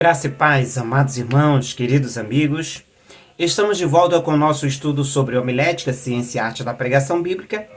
Graça e paz, amados irmãos, queridos amigos. Estamos de volta com o nosso estudo sobre homilética, ciência e arte da pregação bíblica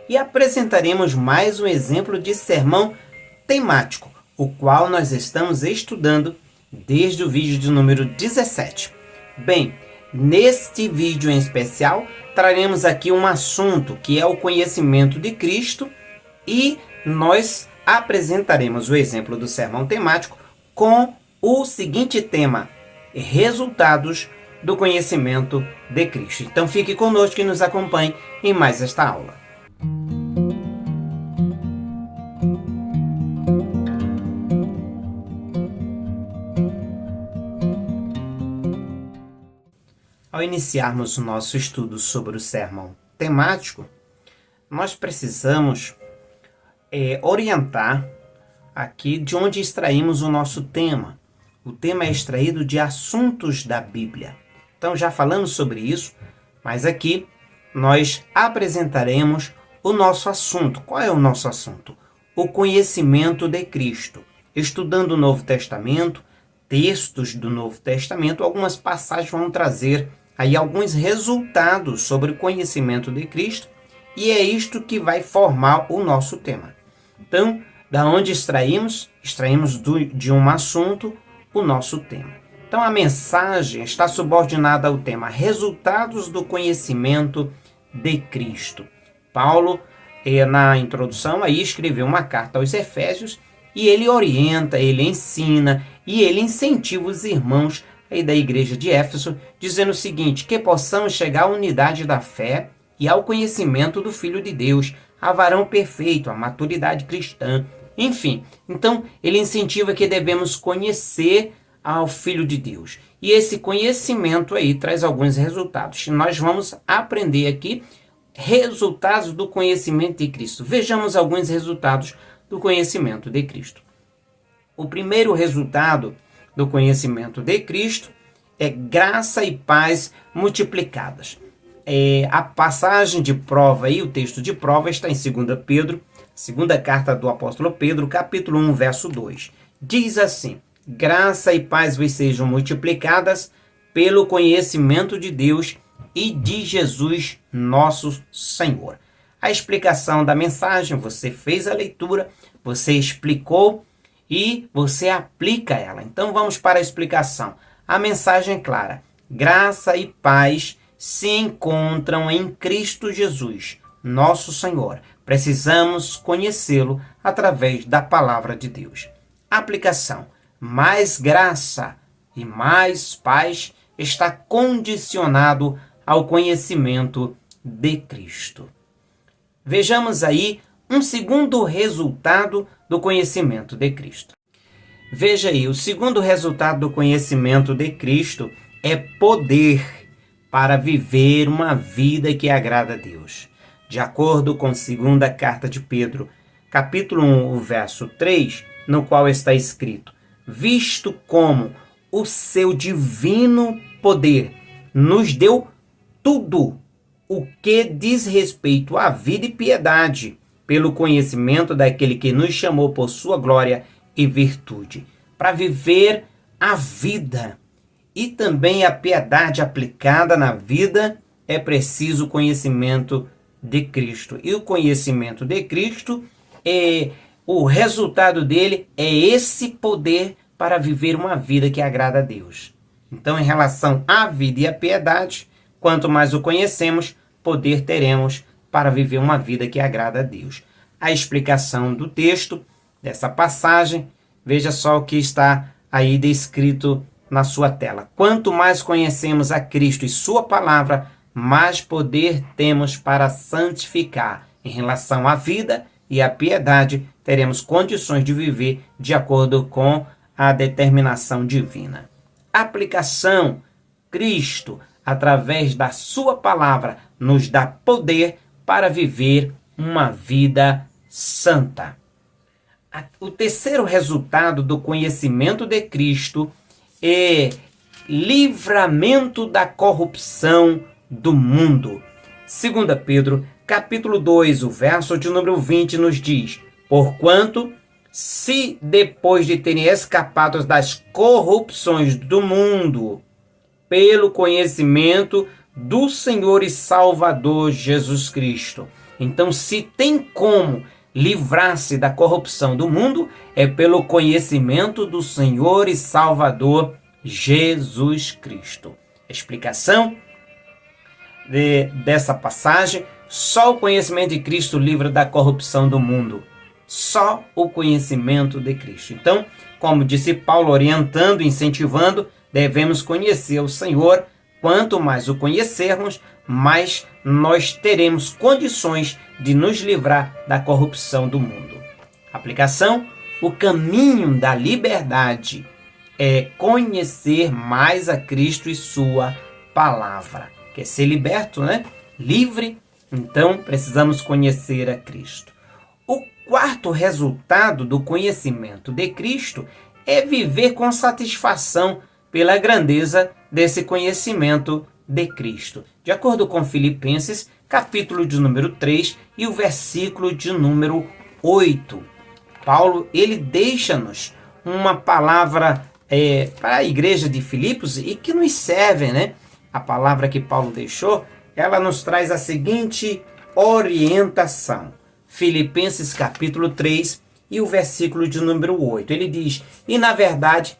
e apresentaremos mais um exemplo de sermão temático, o qual nós estamos estudando desde o vídeo de número 17. Bem, neste vídeo em especial, traremos aqui um assunto que é o conhecimento de Cristo e nós apresentaremos o exemplo do sermão temático com o seguinte tema: resultados do conhecimento de Cristo. Então fique conosco e nos acompanhe em mais esta aula. Ao iniciarmos o nosso estudo sobre o sermão temático, nós precisamos orientar aqui de onde extraímos o nosso tema. O tema é extraído de assuntos da Bíblia. Então já falamos sobre isso, mas aqui nós apresentaremos o nosso assunto. Qual é o nosso assunto? O conhecimento de Cristo. Estudando o Novo Testamento, textos do Novo Testamento, algumas passagens vão trazer aí alguns resultados sobre o conhecimento de Cristo, e é isto que vai formar o nosso tema. Então, da onde extraímos? Extraímos de um assunto o nosso tema. Então a mensagem está subordinada ao tema resultados do conhecimento de Cristo. Paulo, na introdução, aí escreveu uma carta aos Efésios e ele orienta, ele ensina e ele incentiva os irmãos aí da igreja de Éfeso, dizendo o seguinte: que possamos chegar à unidade da fé e ao conhecimento do Filho de Deus, a varão perfeito, a maturidade cristã. Enfim, então ele incentiva que devemos conhecer ao Filho de Deus. E esse conhecimento aí traz alguns resultados. Nós vamos aprender aqui resultados do conhecimento de Cristo. Vejamos alguns resultados do conhecimento de Cristo. O primeiro resultado do conhecimento de Cristo é graça e paz multiplicadas. A passagem de prova aí, o texto de prova está em 2 Pedro, segunda carta do apóstolo Pedro, capítulo 1, verso 2. Diz assim: graça e paz vos sejam multiplicadas pelo conhecimento de Deus e de Jesus nosso Senhor. A explicação da mensagem, você fez a leitura, você explicou e você aplica ela. Então vamos para a explicação. A mensagem é clara: graça e paz se encontram em Cristo Jesus, nosso Senhor. Precisamos conhecê-lo através da palavra de Deus. Aplicação: mais graça e mais paz está condicionado ao conhecimento de Cristo. Vejamos aí um segundo resultado do conhecimento de Cristo. Veja aí, o segundo resultado do conhecimento de Cristo é poder para viver uma vida que agrada a Deus. De acordo com a segunda carta de Pedro, capítulo 1, verso 3, no qual está escrito: visto como o seu divino poder nos deu tudo o que diz respeito à vida e piedade, pelo conhecimento daquele que nos chamou por sua glória e virtude, para viver a vida e também a piedade aplicada na vida, é preciso conhecimento de Cristo. E o conhecimento de Cristo, o resultado dele é esse poder para viver uma vida que agrada a Deus. Então, em relação à vida e à piedade, quanto mais o conhecemos, poder teremos para viver uma vida que agrada a Deus. A explicação do texto, dessa passagem, veja só o que está aí descrito na sua tela. Quanto mais conhecemos a Cristo e sua palavra, mais poder temos para santificar. Em relação à vida e à piedade, teremos condições de viver de acordo com a determinação divina. Aplicação: Cristo, através da sua palavra, nos dá poder para viver uma vida santa. O terceiro resultado do conhecimento de Cristo é livramento da corrupção do mundo. 2 Pedro, capítulo 2, o verso de número 20 nos diz: porquanto se depois de terem escapado das corrupções do mundo, pelo conhecimento do Senhor e Salvador Jesus Cristo. Então, se tem como livrar-se da corrupção do mundo, é pelo conhecimento do Senhor e Salvador Jesus Cristo. Explicação dessa passagem: só o conhecimento de Cristo livra da corrupção do mundo. Só o conhecimento de Cristo. Então, como disse Paulo, orientando, incentivando, devemos conhecer o Senhor. Quanto mais o conhecermos, mais nós teremos condições de nos livrar da corrupção do mundo. Aplicação: o caminho da liberdade é conhecer mais a Cristo e sua palavra. Quer ser liberto, né? Livre? Então precisamos conhecer a Cristo. O quarto resultado do conhecimento de Cristo é viver com satisfação pela grandeza desse conhecimento de Cristo. De acordo com Filipenses, capítulo de número 3 e o versículo de número 8. Paulo, ele deixa-nos uma palavra para a igreja de Filipos e que nos serve, né? A palavra que Paulo deixou, ela nos traz a seguinte orientação. Filipenses capítulo 3 e o versículo de número 8. Ele diz: e na verdade,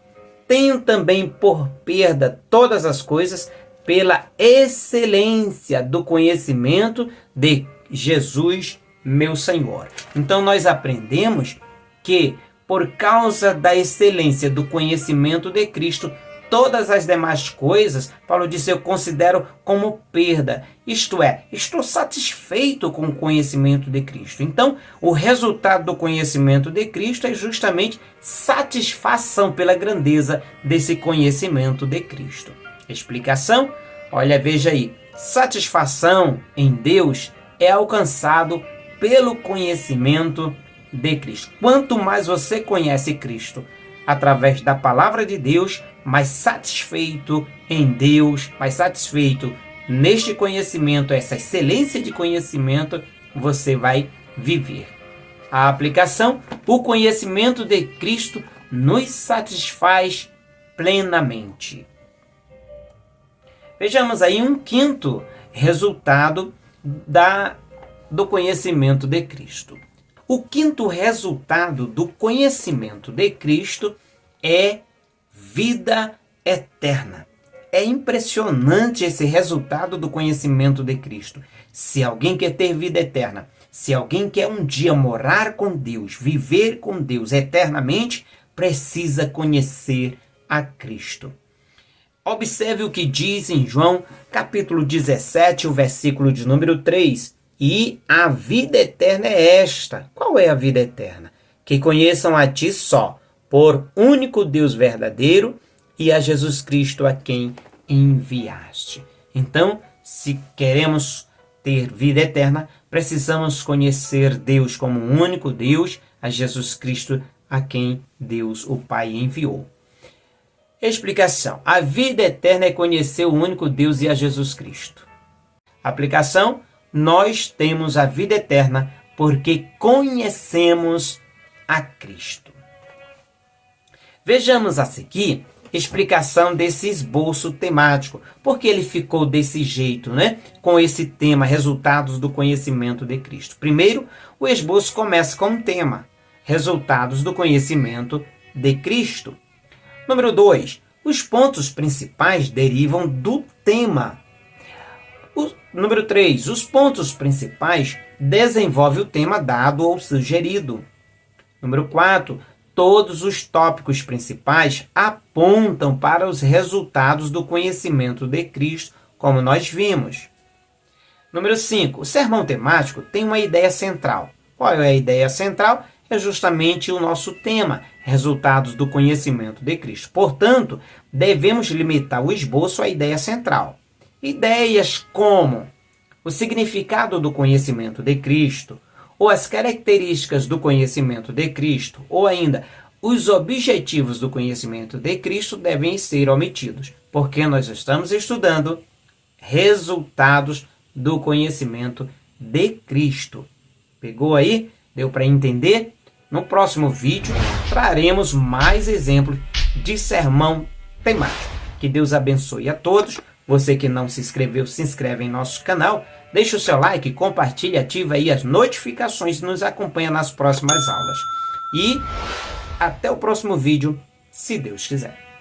tenho também por perda todas as coisas pela excelência do conhecimento de Jesus, meu Senhor. Então nós aprendemos que por causa da excelência do conhecimento de Cristo, todas as demais coisas, Paulo disse, eu considero como perda. Isto é, estou satisfeito com o conhecimento de Cristo. Então, o resultado do conhecimento de Cristo é justamente satisfação pela grandeza desse conhecimento de Cristo. Explicação? Olha, veja aí. Satisfação em Deus é alcançado pelo conhecimento de Cristo. Quanto mais você conhece Cristo através da palavra de Deus, mais satisfeito em Deus, mais satisfeito neste conhecimento, essa excelência de conhecimento, você vai viver. A aplicação: o conhecimento de Cristo nos satisfaz plenamente. Vejamos aí um quinto resultado do conhecimento de Cristo. O quinto resultado do conhecimento de Cristo é vida eterna. É impressionante esse resultado do conhecimento de Cristo. Se alguém quer ter vida eterna, se alguém quer um dia morar com Deus, viver com Deus eternamente, precisa conhecer a Cristo. Observe o que diz em João, capítulo 17, o versículo de número 3. E a vida eterna é esta. Qual é a vida eterna? Que conheçam a ti só, por único Deus verdadeiro, e a Jesus Cristo a quem enviaste. Então, se queremos ter vida eterna, precisamos conhecer Deus como o único Deus, a Jesus Cristo a quem Deus, o Pai, enviou. Explicação: a vida eterna é conhecer o único Deus e a Jesus Cristo. Aplicação: nós temos a vida eterna porque conhecemos a Cristo. Vejamos a seguir explicação desse esboço temático. Por que ele ficou desse jeito, né? Com esse tema, resultados do conhecimento de Cristo. Primeiro, o esboço começa com um tema, resultados do conhecimento de Cristo. Número 2, os pontos principais derivam do tema. Número 3, os pontos principais desenvolvem o tema dado ou sugerido. Número 4, todos os tópicos principais apontam para os resultados do conhecimento de Cristo, como nós vimos. Número 5, o sermão temático tem uma ideia central. Qual é a ideia central? É justamente o nosso tema, resultados do conhecimento de Cristo. Portanto, devemos limitar o esboço à ideia central. Ideias como o significado do conhecimento de Cristo, ou as características do conhecimento de Cristo, ou ainda os objetivos do conhecimento de Cristo devem ser omitidos, porque nós estamos estudando resultados do conhecimento de Cristo. Pegou aí? Deu para entender? No próximo vídeo traremos mais exemplos de sermão temático. Que Deus abençoe a todos. Você que não se inscreveu, se inscreve em nosso canal. Deixe o seu like, compartilhe, ativa aí as notificações e nos acompanha nas próximas aulas. E até o próximo vídeo, se Deus quiser.